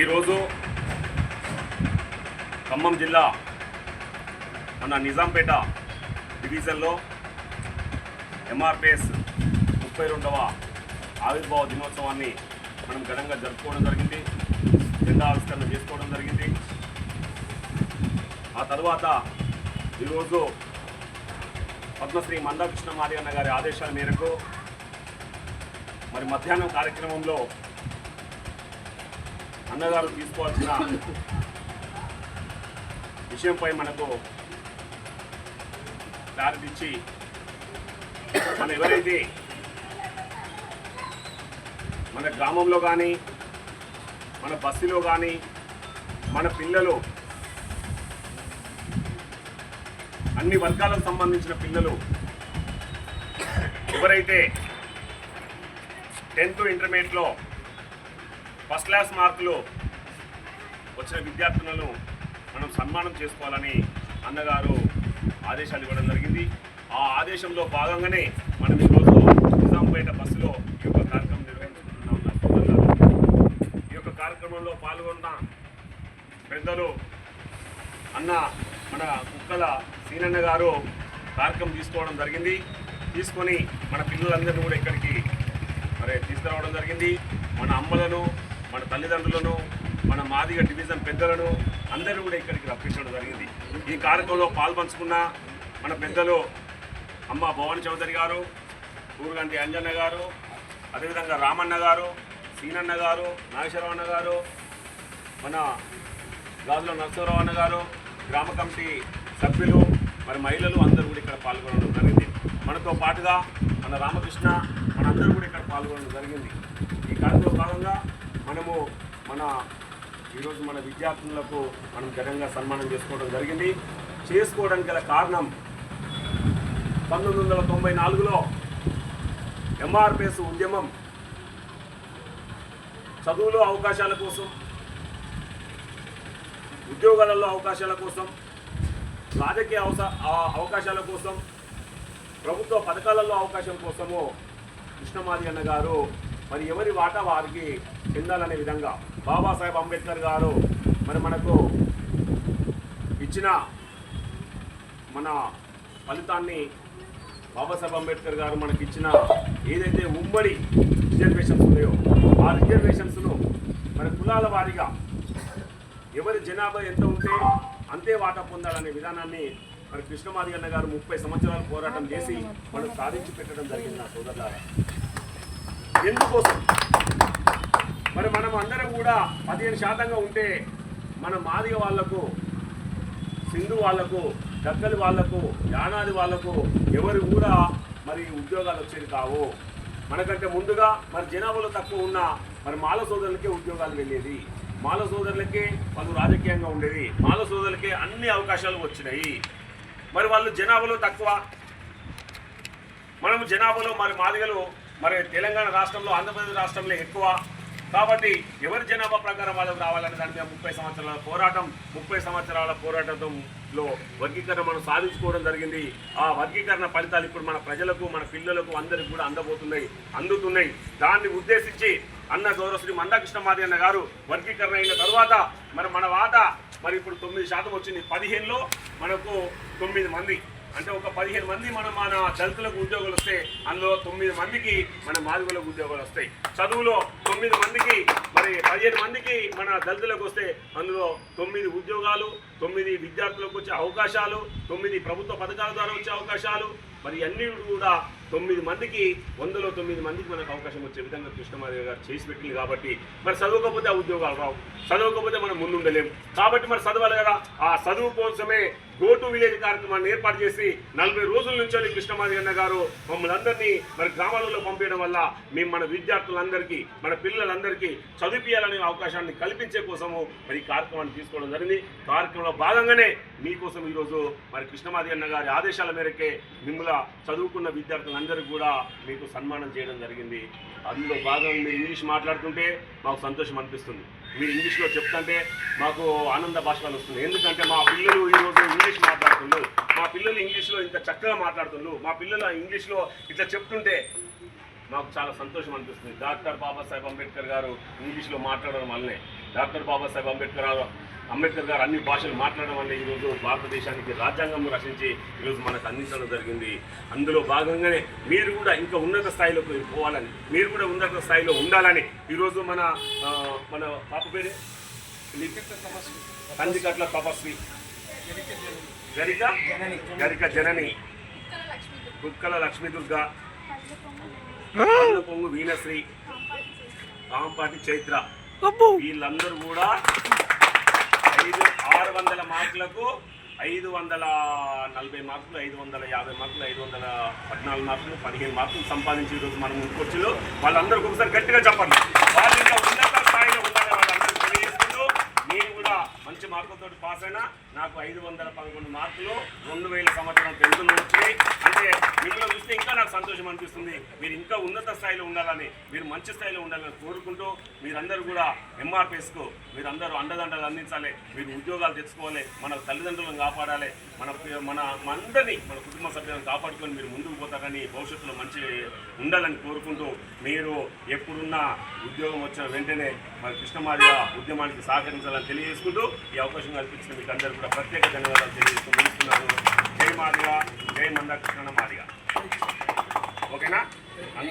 ఈరోజు ఖమ్మం జిల్లా మన నిజాంపేట డివిజన్లో ఎంఆర్పిఎస్ 32వ ఆవిర్భావ దినోత్సవాన్ని మనం ఘనంగా జరుపుకోవడం జరిగింది. జెండా ఆవిష్కరణ చేసుకోవడం జరిగింది. ఆ తర్వాత ఈరోజు పద్మశ్రీ మందాకృష్ణ మాదిగన్న గారి ఆదేశాల మేరకు మరి మధ్యాహ్నం కార్యక్రమంలో అన్నగారు తీసుకోవాల్సిన విషయంపై మనకు క్లారిటీ ఇచ్చి మనం ఎవరైతే మన గ్రామంలో కానీ మన బస్సులో కానీ మన పిల్లలు అన్ని వర్గాలకు సంబంధించిన పిల్లలు ఎవరైతే 10th ఇంటర్మీడియట్లో ఫస్ట్ క్లాస్ మార్కులు వచ్చిన విద్యార్థులను మనం సన్మానం చేసుకోవాలని అన్నగారు ఆదేశాలు ఇవ్వడం జరిగింది. ఆ ఆదేశంలో భాగంగానే మనం ఈరోజు నిజాంపేట బస్సులో ఈ యొక్క కార్యక్రమం నిర్వహించుకుంటున్నాం. ఈ యొక్క కార్యక్రమంలో పాల్గొన్న పెద్దలు అన్న మన కుక్కల సీనన్న గారు కార్యక్రమం తీసుకోవడం జరిగింది. తీసుకొని మన పిల్లలందరినీ కూడా ఇక్కడికి మరి తీసుకురావడం జరిగింది. మన అమ్మలను, మన తల్లిదండ్రులను, మన మాదిగ డివిజన్ పెద్దలను అందరూ కూడా ఇక్కడికి రప్పించడం జరిగింది. ఈ కార్యక్రమంలో పాల్పంచుకున్న మన పెద్దలు అమ్మ భవాని చౌదరి గారు, ఊరుగంటి అంజన్న గారు, అదేవిధంగా రామన్న గారు, సీనన్న గారు, నాగేశ్వరరావు అన్న గారు, మన గాజుల నరసింహరావు అన్న గారు, గ్రామ కమిటీ సభ్యులు, మరి మహిళలు అందరూ కూడా ఇక్కడ పాల్గొనడం జరిగింది. మనతో పాటుగా మన రామకృష్ణ మనందరూ కూడా ఇక్కడ పాల్గొనడం జరిగింది. ఈ కార్యక్రమంలో భాగంగా మనము ఈరోజు మన విద్యార్థులకు మనం ఘనంగా సన్మానం చేసుకోవడం జరిగింది. చేసుకోవడానికి గల కారణం 1994లో ఎంఆర్పిఎస్ ఉద్యమం చదువులో అవకాశాల కోసం, ఉద్యోగాలలో అవకాశాల కోసం, రాజకీయ అవకాశాల కోసం, ప్రభుత్వ పథకాలలో అవకాశం కోసము కృష్ణమాదిగన్న గారు మరి ఎవరి వాటా వారికి చెందాలనే విధంగా బాబాసాహెబ్ అంబేద్కర్ గారు మరి మనకు ఇచ్చిన మన ఫలితాన్ని బాబాసాహెబ్ అంబేద్కర్ గారు మనకి ఇచ్చిన ఏదైతే ఉమ్మడి రిజర్వేషన్స్ ఉన్నాయో ఆ రిజర్వేషన్స్ను మన కులాల వారీగా ఎవరి జనాభా ఎంత ఉంటే అంతే వాటా పొందాలనే విధానాన్ని మరి కృష్ణమాదిగన్న గారు 30 సంవత్సరాలు పోరాటం చేసి మనం సాధించి పెట్టడం జరిగింది. నా సోదరులారా, ఎందుకోసం మరి మనం అందరం కూడా 15% ఉంటే మన మాదిగ వాళ్లకు, సింధు వాళ్లకు, దక్కలి వాళ్లకు, యానాది వాళ్లకు ఎవరు కూడా మరి ఉద్యోగాలు వచ్చేది కావు. మనకంటే ముందుగా మరి జనాభాలో తక్కువ ఉన్న మరి మాల సోదరులకే ఉద్యోగాలు వెళ్ళేది, మాల సోదరులకే వాళ్ళు రాజకీయంగా ఉండేది, మాల సోదరులకే అన్ని అవకాశాలు వచ్చినాయి. మరి వాళ్ళు జనాభాలో తక్కువ, మనము జనాభాలో మరి మాదిగలు మరి తెలంగాణ రాష్ట్రంలో, ఆంధ్రప్రదేశ్ రాష్ట్రంలో ఎక్కువ. కాబట్టి ఎవరి జనాభా ప్రకారం వాళ్ళకు రావాలని దాని మీద 30 సంవత్సరాల పోరాటం, 30 సంవత్సరాల పోరాటంలో వర్గీకరణ మనం సాధించుకోవడం జరిగింది. ఆ వర్గీకరణ ఫలితాలు ఇప్పుడు మన ప్రజలకు, మన పిల్లలకు అందరికీ కూడా అందుతున్నాయి. దాన్ని ఉద్దేశించి అన్న గౌరవశ్రీ మందాకృష్ణ మాదిగన్న గారు వర్గీకరణ అయిన తర్వాత మరి మన వాటా మరి ఇప్పుడు 9% వచ్చింది. 15లో మనకు 9 మంది, అంటే ఒక 15 మంది మన దళితులకు ఉద్యోగాలు వస్తే అందులో 9 మందికి మన మాదిగలకు ఉద్యోగాలు వస్తాయి. చదువులో 9 మందికి మరి 15 మందికి మన దళితులకు వస్తే అందులో 9 ఉద్యోగాలు, 9 విద్యార్థులకు వచ్చే అవకాశాలు, 9 ప్రభుత్వ పథకాల ద్వారా వచ్చే అవకాశాలు, మరి అన్నీ కూడా 9 మందికి 100లో 9 మందికి మనకు అవకాశం వచ్చే విధంగా కృష్ణమాదిగ గారు చేసి పెట్టింది. కాబట్టి మరి చదవకపోతే ఆ ఉద్యోగాలు రావు, చదవకపోతే మనం ముందుండలేం. కాబట్టి మరి చదవాలి కదా. ఆ చదువు కోసమే గో టు విలేజ్ కార్యక్రమాన్ని ఏర్పాటు చేసి 40 రోజుల నుంచి కృష్ణమాదిగన్న గారు మమ్మల్ని అందరినీ మరి గ్రామాలలో పంపించడం వల్ల మేము మన విద్యార్థులందరికీ, మన పిల్లలందరికీ చదివించాలనే అవకాశాన్ని కల్పించే కోసము మరి ఈ కార్యక్రమాన్ని తీసుకోవడం జరిగింది. కార్యక్రమంలో భాగంగానే మీకోసం ఈరోజు మరి కృష్ణమాదిగన్న గారి ఆదేశాల మేరకే మిమ్మల్ని చదువుకున్న విద్యార్థులందరికీ కూడా మీకు సన్మానం చేయడం జరిగింది. అందులో భాగంగా మీరు ఇంగ్లీష్ మాట్లాడుతుంటే మాకు సంతోషం అనిపిస్తుంది, మీరు ఇంగ్లీష్లో చెప్తుంటే మాకు ఆనంద భాషలు వస్తుంది. ఎందుకంటే మా పిల్లలు ఈరోజు ఇంగ్లీష్ మాట్లాడుతున్నారు, మా పిల్లలు ఇంగ్లీష్లో ఇంత చక్కగా మాట్లాడుతున్నారు, మా పిల్లలు ఇంగ్లీష్లో ఇట్లా చెప్తుంటే మాకు చాలా సంతోషం అనిపిస్తుంది. డాక్టర్ బాబాసాహెబ్ అంబేద్కర్ గారు ఇంగ్లీష్లో మాట్లాడడం వల్లనే, డాక్టర్ బాబాసాహెబ్ అంబేద్కర్ గారు అన్ని భాషలు మాట్లాడడం వల్ల ఈరోజు భారతదేశానికి రాజ్యాంగం రచించి ఈరోజు మనకు అందించడం జరిగింది. అందులో భాగంగానే మీరు కూడా ఇంకా ఉన్నత స్థాయిలోకి పోవాలని, మీరు కూడా ఉన్నత స్థాయిలో ఉండాలని ఈరోజు మన పాప పేరు కందికట్ల తపస్వి గరిక జనని కుక్కల లక్ష్మీదుర్గ పొంగు వీణశ్రీ కాంపాటి చైత్ర వీళ్ళందరూ కూడా 600 మార్కులకు 540 మార్కులు, 550 మార్కులు, 514 మార్కులు, 15 మార్కులు సంపాదించి ఈరోజు మనం ముందుకొచ్చిలో వాళ్ళందరికీ ఒకసారి గట్టిగా చెప్పండి. వాళ్ళు ఇంకా ఉన్నత స్థాయిలో ఉండాలని వాళ్ళందరూ తెలియజేస్తూ, నేను కూడా మంచి మార్కులతో పాస్ అయినా నాకు 511 మార్కులు 2000 సంవత్సరం తెలుగులో వచ్చాయి. అంటే మీలో చూస్తే ఇంకా నాకు సంతోషం అనిపిస్తుంది. మీరు ఇంకా ఉన్నత స్థాయిలో ఉండాలని, మీరు మంచి స్థాయిలో ఉండాలని కోరుకుంటూ, మీరందరూ కూడా ఎంఆర్పిఎస్కు మీరందరూ అండదండలు అందించాలి, మీరు ఉద్యోగాలు తెచ్చుకోవాలి, మన తల్లిదండ్రులను కాపాడాలి, మన అందరినీ మన కుటుంబ సభ్యులను కాపాడుకొని మీరు ముందుకు పోతారని, భవిష్యత్తులో మంచి ఉండాలని కోరుకుంటూ, మీరు ఎప్పుడున్న ఉద్యోగం వచ్చిన వెంటనే మన కృష్ణమాదిగ ఉద్యమానికి సహకరించాలని తెలియజేసుకుంటూ, ఈ అవకాశం కల్పించిన మీకు అందరూ కూడా ప్రత్యేక ధన్యవాదాలు తెలియజేస్తూ ముగిస్తున్నాను. జై మాదిగ, జై మంద కృష్ణ మాదిగ. ఓకేనా?